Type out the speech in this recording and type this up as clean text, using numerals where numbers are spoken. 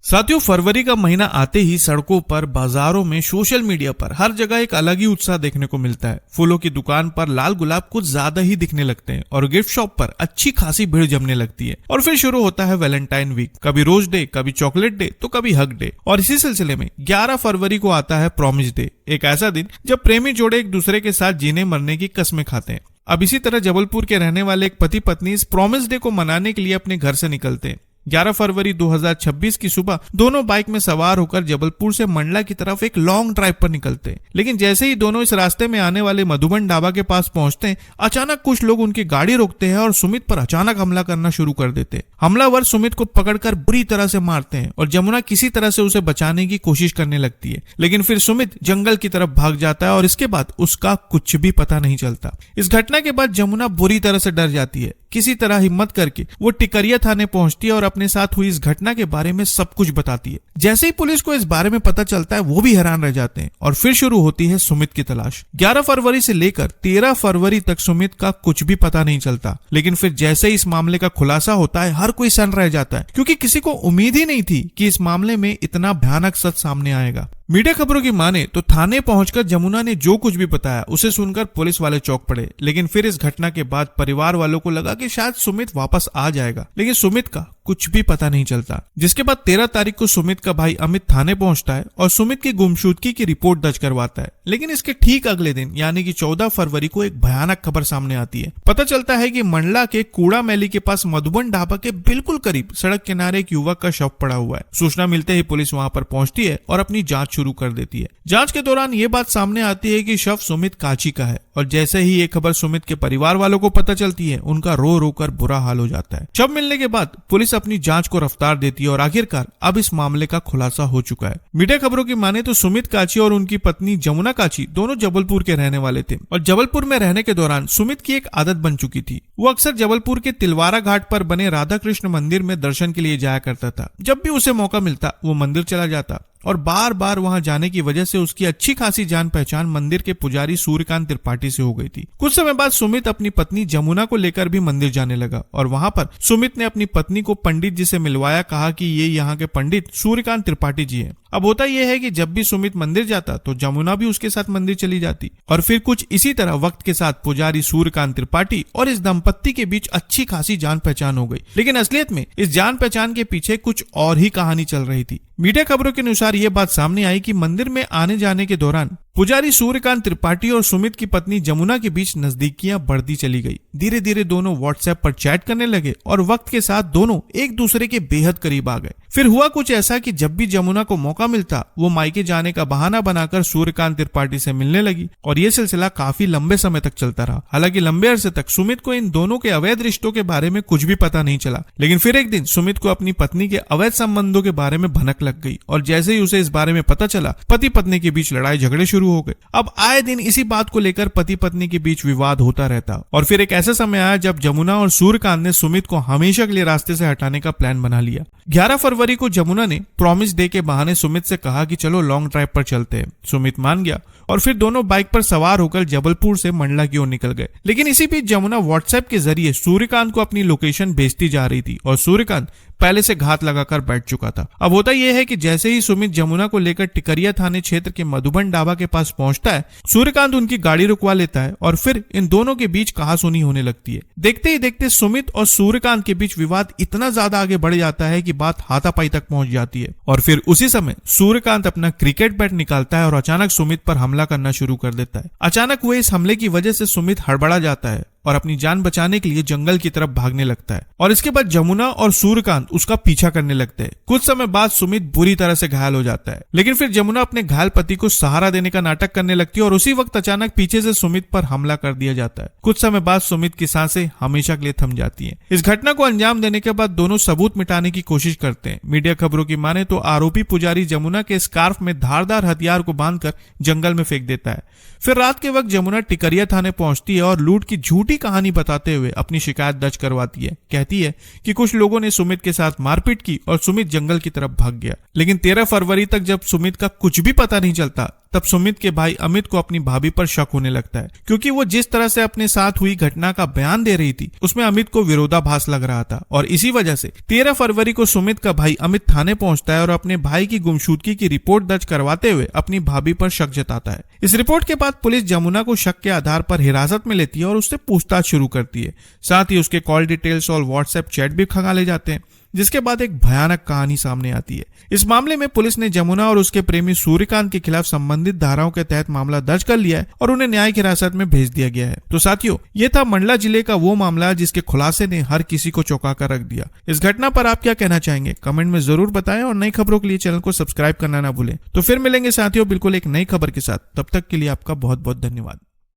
साथियों, फरवरी का महीना आते ही सड़कों पर, बाजारों में, सोशल मीडिया पर हर जगह एक अलग ही उत्साह देखने को मिलता है। फूलों की दुकान पर लाल गुलाब कुछ ज्यादा ही दिखने लगते हैं और गिफ्ट शॉप पर अच्छी खासी भीड़ जमने लगती है। और फिर शुरू होता है वैलेंटाइन वीक, कभी रोज डे, कभी चॉकलेट डे, तो कभी हग डे। और इसी सिलसिले में 11 फरवरी को आता है प्रॉमिस डे, एक ऐसा दिन जब प्रेमी जोड़े एक दूसरे के साथ जीने मरने की कस्में खाते हैं। अब इसी तरह जबलपुर के रहने वाले एक पति पत्नी इस प्रॉमिस डे को मनाने के लिए अपने घर से निकलते हैं। 11 फरवरी 2026 की सुबह दोनों बाइक में सवार होकर जबलपुर से मंडला की तरफ एक लॉन्ग ड्राइव पर निकलते हैं। लेकिन जैसे ही दोनों इस रास्ते में आने वाले मधुबन ढाबा के पास पहुंचते हैं, अचानक कुछ लोग उनकी गाड़ी रोकते हैं और सुमित पर अचानक हमला करना शुरू कर देते हैं। हमलावर सुमित को पकड़कर बुरी तरह से मारते हैं और जमुना किसी तरह से उसे बचाने की कोशिश करने लगती है। लेकिन फिर सुमित जंगल की तरफ भाग जाता है और इसके बाद उसका कुछ भी पता नहीं चलता। इस घटना के बाद जमुना बुरी तरह से डर जाती है। किसी तरह हिम्मत करके वो टिकरिया थाने पहुंचती है और अपने साथ हुई इस घटना के बारे में सब कुछ बताती है। जैसे ही पुलिस को इस बारे में पता चलता है, वो भी हैरान रह जाते हैं और फिर शुरू होती है सुमित की तलाश। 11 फरवरी से लेकर 13 फरवरी तक सुमित का कुछ भी पता नहीं चलता। लेकिन फिर जैसे ही इस मामले का खुलासा होता है, हर कोई सन्न रह जाता है, क्योंकि किसी को उम्मीद ही नहीं थी कि इस मामले में इतना भयानक सच सामने आएगा। मीडिया खबरों की माने तो थाने पहुंचकर जमुना ने जो कुछ भी बताया उसे सुनकर पुलिस वाले चौंक पड़े। लेकिन फिर इस घटना के बाद परिवार वालों को लगा कि शायद सुमित वापस आ जाएगा, लेकिन सुमित का कुछ भी पता नहीं चलता। जिसके बाद 13 तारीख को सुमित का भाई अमित थाने पहुंचता है और सुमित की गुमशुदगी की रिपोर्ट दर्ज करवाता है। लेकिन इसके ठीक अगले दिन यानी कि 14 फरवरी को एक भयानक खबर सामने आती है। पता चलता है कि मंडला के कूड़ा मैली के पास मधुबन ढाबा के बिल्कुल करीब सड़क किनारे एक युवक का शव पड़ा हुआ है। सूचना मिलते ही पुलिस वहां पर पहुंचती है और अपनी जांच शुरू कर देती है। जांच के दौरान ये बात सामने आती है कि शव सुमित काची का है और जैसे ही ये खबर सुमित के परिवार वालों को पता चलती है, उनका रो रो कर बुरा हाल हो जाता है। शव मिलने के बाद पुलिस अपनी जांच को रफ्तार देती है और आखिरकार अब इस मामले का खुलासा हो चुका है। मीडिया खबरों की माने तो सुमित काची और उनकी पत्नी जमुना काची दोनों जबलपुर के रहने वाले थे और जबलपुर में रहने के दौरान सुमित की एक आदत बन चुकी थी। वो अक्सर जबलपुर के तिलवारा घाट पर बने राधा कृष्ण मंदिर में दर्शन के लिए जाया करता था। जब भी उसे मौका मिलता वो मंदिर चला जाता और बार बार वहां जाने की वजह से उसकी अच्छी खासी जान पहचान मंदिर के पुजारी सूर्यकांत त्रिपाठी से हो गई थी। कुछ समय बाद सुमित अपनी पत्नी जमुना को लेकर भी मंदिर जाने लगा और वहां पर सुमित ने अपनी पत्नी को पंडित जी से मिलवाया, कहा कि ये यहाँ के पंडित सूर्यकांत त्रिपाठी जी हैं। अब होता यह है कि जब भी सुमित मंदिर जाता तो जमुना भी उसके साथ मंदिर चली जाती और फिर कुछ इसी तरह वक्त के साथ पुजारी सूर्यकांत त्रिपाठी और इस दंपत्ति के बीच अच्छी खासी जान पहचान हो गई। लेकिन असलियत में इस जान पहचान के पीछे कुछ और ही कहानी चल रही थी। मीडिया खबरों के अनुसार ये बात सामने आई कि मंदिर में आने जाने के दौरान पुजारी सूर्यकांत त्रिपाठी और सुमित की पत्नी जमुना के बीच नजदीकियां बढ़ती चली गई। धीरे धीरे दोनों व्हाट्सएप पर चैट करने लगे और वक्त के साथ दोनों एक दूसरे के बेहद करीब आ गए। फिर हुआ कुछ ऐसा कि जब भी जमुना को मौका मिलता वो मायके जाने का बहाना बनाकर सूर्यकांत त्रिपाठी से मिलने लगी और ये सिलसिला काफी लंबे समय तक चलता रहा। हालांकि लंबे अरसे तक सुमित को इन दोनों के अवैध रिश्तों के बारे में कुछ भी पता नहीं चला। लेकिन फिर एक दिन सुमित को अपनी पत्नी के अवैध संबंधों के बारे में भनक लग गई और जैसे ही उसे इस बारे में पता चला, पति पत्नी के बीच लड़ाई झगड़े शुरू हो गए। अब आए दिन इसी बात को लेकर पति पत्नी के बीच विवाद होता रहता और फिर एक ऐसा समय आया जब जमुना और सूर्यकांत ने सुमित को हमेशा के लिए रास्ते से हटाने का प्लान बना लिया। 11 फरवरी को जमुना ने प्रॉमिस डे के बहाने सुमित से कहा कि चलो लॉन्ग ड्राइव पर चलते हैं। सुमित मान गया और फिर दोनों बाइक पर सवार होकर जबलपुर से मंडला की ओर निकल गए। लेकिन इसी बीच जमुना व्हाट्सएप के जरिए सूर्यकांत को अपनी लोकेशन भेजती जा रही थी और सूर्यकांत पहले से घात लगाकर बैठ चुका था। अब होता यह है कि जैसे ही सुमित जमुना को लेकर टिकरिया थाने क्षेत्र के मधुबन ढाबा के पास पहुंचता है, सूर्यकांत उनकी गाड़ी रुकवा लेता है और फिर इन दोनों के बीच कहासुनी होने लगती है। देखते ही देखते सुमित और सूर्यकांत के बीच विवाद इतना ज्यादा आगे बढ़ जाता है कि बात हाथापाई तक पहुंच जाती है और फिर उसी समय सूर्यकांत अपना क्रिकेट बैट निकालता है और अचानक सुमित पर हमला करना शुरू कर देता है। अचानक हुए इस हमले की वजह से सुमित हड़बड़ा जाता है और अपनी जान बचाने के लिए जंगल की तरफ भागने लगता है और इसके बाद जमुना और सूर्यकांत उसका पीछा करने लगते हैं। कुछ समय बाद सुमित बुरी तरह से घायल हो जाता है। लेकिन फिर जमुना अपने घायल पति को सहारा देने का नाटक करने लगती है और उसी वक्त अचानक पीछे से सुमित पर हमला कर दिया जाता है। कुछ समय बाद सुमित की सांसें हमेशा के लिए थम जाती हैं। इस घटना को अंजाम देने के बाद दोनों सबूत मिटाने की कोशिश करते हैं। मीडिया खबरों की माने तो आरोपी पुजारी जमुना के स्कार्फ में धारदार हथियार को बांधकर जंगल में फेंक देता है। फिर रात के वक्त जमुना टिकरिया थाने पहुंचती है और लूट की झूठी पूरी कहानी बताते हुए अपनी शिकायत दर्ज करवाती है। कहती है कि कुछ लोगों ने सुमित के साथ मारपीट की और सुमित जंगल की तरफ भाग गया। लेकिन 13 फरवरी तक जब सुमित का कुछ भी पता नहीं चलता, तब सुमित के भाई अमित को अपनी भाभी पर शक होने लगता है, क्योंकि वो जिस तरह से अपने साथ हुई घटना का बयान दे रही थी उसमें अमित को विरोधाभास लग रहा था। और इसी वजह से 13 फरवरी को सुमित का भाई अमित थाने पहुंचता है और अपने भाई की गुमशुदगी की रिपोर्ट दर्ज करवाते हुए अपनी भाभी पर शक जताता है। इस रिपोर्ट के बाद पुलिस जमुना को शक के आधार पर हिरासत में लेती है और उससे पूछताछ शुरू करती है। साथ ही उसके कॉल डिटेल्स और व्हाट्सएप चैट भी खंगाले जाते हैं, जिसके बाद एक भयानक कहानी सामने आती है। इस मामले में पुलिस ने जमुना और उसके प्रेमी सूर्यकांत के खिलाफ संबंधित धाराओं के तहत मामला दर्ज कर लिया है और उन्हें न्यायिक हिरासत में भेज दिया गया है। तो साथियों, ये था मंडला जिले का वो मामला जिसके खुलासे ने हर किसी को चौंका कर रख दिया। इस घटना पर आप क्या कहना चाहेंगे, कमेंट में जरूर बताएं और नई खबरों के लिए चैनल को सब्सक्राइब करना ना भूलें। तो फिर मिलेंगे साथियों बिल्कुल एक नई खबर के साथ, तब तक के लिए आपका बहुत बहुत धन्यवाद।